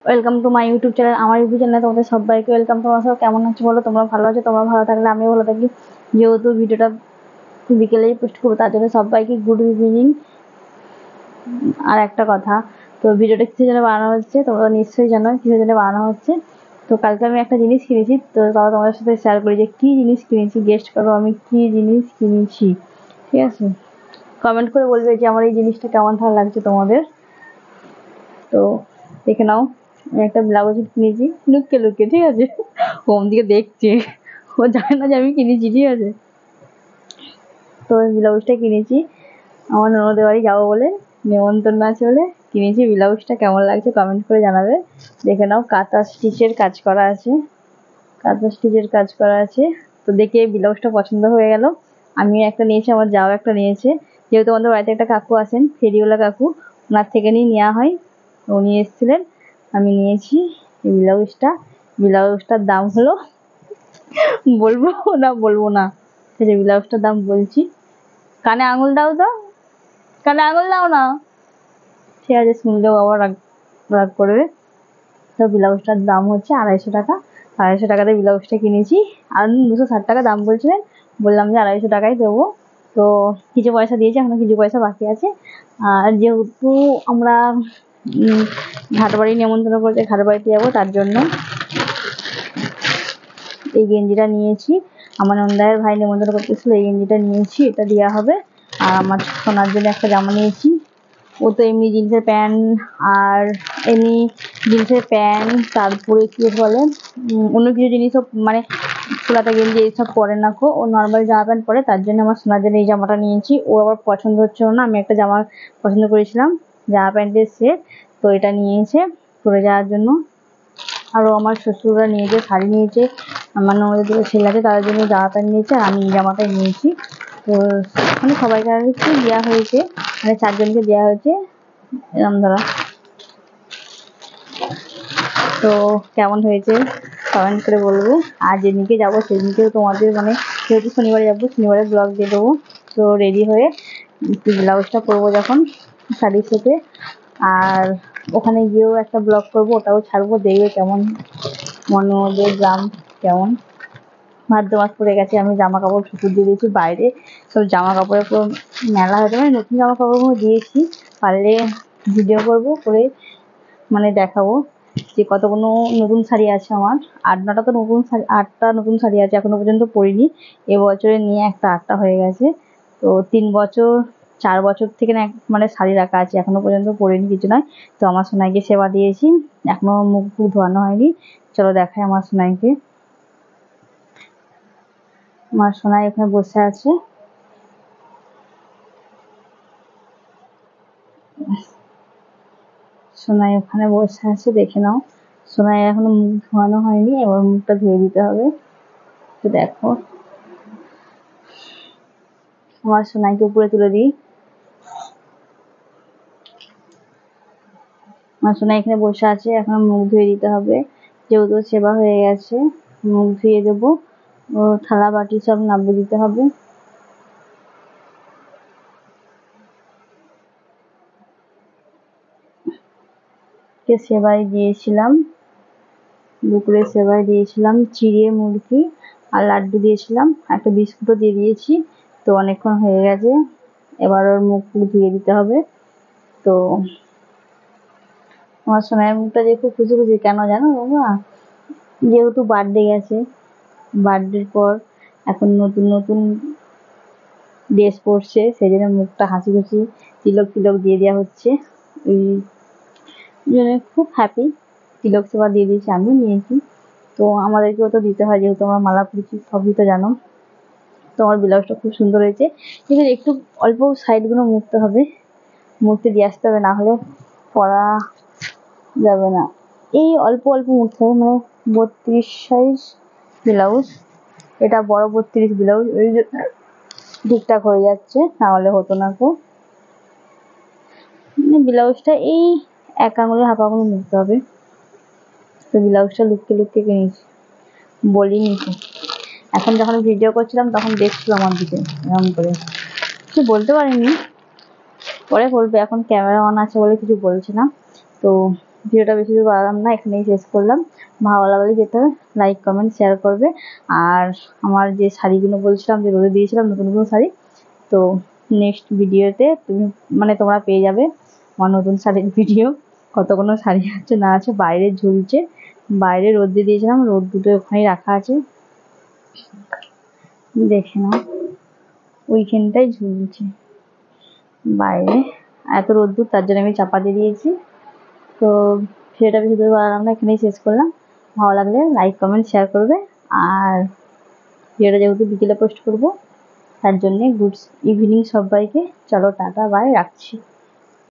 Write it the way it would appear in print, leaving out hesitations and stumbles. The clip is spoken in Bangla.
Welcome to my YouTube channel. আমার ইউটিউব চ্যানেলে তোমাদের সবাইকে ওয়েলকাম। তোমরা সব কেমন আছো বলো? তোমরা ভালো আছো? তোমরা ভালো থাকলে আমিও ভালো থাকি। যেহেতু ভিডিওটা বিকেলেই পোস্ট করবো, তার জন্য সবাইকে গুড ইভিনিং। আর একটা কথা, তো ভিডিওটা কিসের জন্য বানানো হচ্ছে তোমরা নিশ্চয়ই জানো কিসের জন্য বানানো হচ্ছে। তো কালকে আমি একটা জিনিস কিনেছি, তো তাও তোমাদের সাথে শেয়ার করি যে কী জিনিস কিনেছি। গেস্ট করো আমি কী জিনিস কিনেছি, ঠিক আছে? কমেন্ট করে বলবে যে আমার এই জিনিসটা কেমন ভালো লাগছে তোমাদের। তো দেখে নাও, আমি একটা ব্লাউজ কিনেছি লুকিয়ে লুকিয়ে, ঠিক আছে? ওম দিকে দেখছে, ও জানে না যে আমি কিনেছি, ঠিক আছে? তো ওই ব্লাউজটা কিনেছি আমার ননদের বাড়ি যাবো বলে, নেমন্তন্ন আছে বলে কিনেছি। ব্লাউজটা কেমন লাগছে কমেন্ট করে জানাবে। দেখে নাও, কাঁথা স্টিচের কাজ করা আছে, কাঁথা স্টিচের কাজ করা আছে। তো দেখে ব্লাউজটা পছন্দ হয়ে গেল। আমিও একটা নিয়েছি, আমার যাও একটা নিয়েছে। যেহেতু আমাদের বাড়িতে একটা কাকু আছেন, ফেরিওয়ালা কাকু, ওনার থেকে নিয়ে নেওয়া হয়। উনি এসেছিলেন, আমি নিয়েছি এই ব্লাউজটা। ব্লাউজটার দাম হলো, বলবো না বলবো না, ঠিক আছে? ব্লাউজটার দাম বলছি। কানে আঙুল দাও তো, কানে আঙুল দাও না, ঠিক আছে? শুনলেও আবার রাগ রাগ করবে। তো ব্লাউজটার দাম হচ্ছে 250 টাকা। 250 টাকাতে ব্লাউজটা কিনেছি। আর 260 টাকা দাম বলছিলেন, বললাম যে 250 টাকাই দেবো। তো কিছু পয়সা দিয়েছি, এখনো কিছু পয়সা বাকি আছে। আর যেহেতু আমরা ঘাটবাড়ি নেমন্তন্ন করতে ঘাটবাড়িতে যাবো, তার জন্য এই গেঞ্জিটা নিয়েছি। আমার নন্দায়ের ভাই নেমন্তন্ন করতেছিল, এই গেঞ্জিটা নিয়েছি, এটা দেওয়া হবে। আর আমার সোনার জন্য একটা জামা নিয়েছি। ও তো এমনি জিন্সের প্যান্ট, আর এমনি জিন্সের প্যান্ট, তারপরে কি বলে অন্য কিছু জিনিসও, মানে ফুলাতা গেঞ্জি এইসব পরে না কো, ও নর্মাল জামা প্যান্ট পরে। তার জন্য আমার সোনার জন্য এই জামাটা নিয়েছি। ও আবার পছন্দ হচ্ছিল না, আমি একটা জামা পছন্দ করেছিলাম জামা প্যান্টের সেট, তো এটা নিয়েছে পরে যাওয়ার জন্য। আরও আমার শ্বশুররা নিয়েছে, শাড়ি নিয়েছে। আমার ননদের দুটো ছেলে আছে, তাদের জন্য জামা প্যান্ট নিয়েছে, আর আমি এই জামাটাই নিয়েছি। তো মানে সবাইকে আর কি দেওয়া হয়েছে, মানে 4 জনকে দেওয়া হয়েছে এরম ধরা। তো কেমন হয়েছে কমেন্ট করে বলবে। আর যেদিনকে যাবো সেদিনকেও তোমাদের, মানে যেহেতু শনিবারে যাবো, শনিবারে ব্লগ দিয়ে দেবো। তো রেডি হয়ে ব্লাউজটা পরবো যখন শাড়ির সাথে, আর ওখানে গিয়েও একটা ব্লগ করবো, ওটাও ছাড়বো, দেখবে কেমন মনোদের গ্রাম কেমন। ভাদ্র মাস পড়ে গেছে, আমি জামা কাপড় শুকুর দিয়ে দিয়েছি বাইরে। সব জামা কাপড়ের পুরো মেলা হয়েছে, মানে নতুন জামা কাপড়গুলো দিয়েছি। পারলে ভিডিও করবো, করে মানে দেখাবো যে কতগুলো নতুন শাড়ি আছে আমার। 8-9টা তো নতুন শাড়ি, 8টা নতুন শাড়ি আছে, এখনো পর্যন্ত পরিনি। এবছরে নিয়ে একটা 8টা হয়ে গেছে। তো 3 বছর 4 বছর থেকে না মানে শাড়ি রাখা আছে, এখনো পর্যন্ত পরিনি কিছু নয়। তো আমার সোনাইকে সেবা দিয়েছি, এখনো মুখ ফুখ ধোয়ানো হয়নি। চলো দেখাই আমার সোনাইকে। আমার সোনাই এখানে বসে আছে, সোনাই ওখানে বসে আছে, দেখে নাও। সোনাই এখনো মুখ ধোয়ানো হয়নি, এবার মুখটা ধুয়ে দিতে হবে। তো দেখো, আমার সোনাইকে উপরে তুলে দিই। আমার সোনাই এখানে বসে আছে, এখন মুখ ধুয়ে দিতে হবে। যেহেতু সেবা হয়ে গেছে, মুখ ধুয়ে দেবো। ও থালা বাটি সব নামিয়ে দিতে হবে। সেবাই দিয়েছিলাম, দুপুরে সেবাই দিয়েছিলাম, চিড়ে মুরগি আর লাড্ডু দিয়েছিলাম, একটা বিস্কুটও দিয়ে দিয়েছি। তো অনেকক্ষণ হয়ে গেছে, এবার ওর মুখ ধুয়ে দিতে হবে। তো আমার সোনাইয়ের মুখটা যে খুব খুশি খুশি, কেন জানো বাবা? যেহেতু বার্থডে গেছে, বার্থডের পর এখন নতুন নতুন ড্রেস পরছে, সেই জন্য মুখটা হাসি খুশি, তিলক তিলক দিয়ে দেওয়া হচ্ছে। ওই জন্য খুব হ্যাপি। তিলক সেবা দিয়ে দিয়েছি, আমিও নিয়েছি। তো আমাদেরকেও তো দিতে হয়, যেহেতু আমরা মালা পরেছি, সবই তো জানো। তো আমার ব্লাউজটা খুব সুন্দর হয়েছে। ঠিক আছে, একটু অল্প সাইডগুলো মুড়তে হবে, মুড়তে দিয়ে আসতে হবে, না হলে পরা যাবে না। এই অল্প অল্প মুড়তে হবে, মানে 32 সাইজ ব্লাউজ, এটা বড় 32 ব্লাউজ, ওই ঠিকঠাক হয়ে যাচ্ছে, না হলে হতো না। তো মানে ব্লাউজটা এই 1 আঙুলে হাফ আঙুল মুড়তে হবে। তো ব্লাউজটা লুকিয়ে লুকিয়ে কিনেছি, বলিনি তো। এখন যখন ভিডিও করছিলাম তখন দেখছিল আমার দিকে এরকম করে, কিছু বলতে পারিনি, পরে বলবে, এখন ক্যামেরা অন আছে বলে কিছু বলছে না। তো ভিডিওটা বেশি দূর বাড়ালাম না, এখানেই শেষ করলাম। ভালো লাগলে যেতে লাইক কমেন্ট শেয়ার করবে। আর আমার যে শাড়িগুলো বলছিলাম যে রোদে দিয়েছিলাম নতুন নতুন শাড়ি, তো নেক্সট ভিডিওতে তোমরা পেয়ে যাবে আমার নতুন শাড়ির ভিডিও। কতগুলো শাড়ি আছে না আছে বাইরে ঝুলছে, বাইরে রোদ দিয়েছিলাম, রোদ দুটো ওখানেই রাখা আছে, দেখে নাও ওইখানটাই ঝুলছে বাইরে। এত রোদ্দুর, তার জন্য আমি চাপা দিয়ে দিয়েছি। তো ভিডিওটা বেশি দূর বাড়ালাম না, এখানেই শেষ করলাম। ভালো লাগলে লাইক কমেন্ট শেয়ার করবে। আর ভিডিওটা যেহেতু বিকেলে পোস্ট করব, তার জন্যে গুড ইভিনিং সবাইকে। চলো টাটা বাই, রাখছি।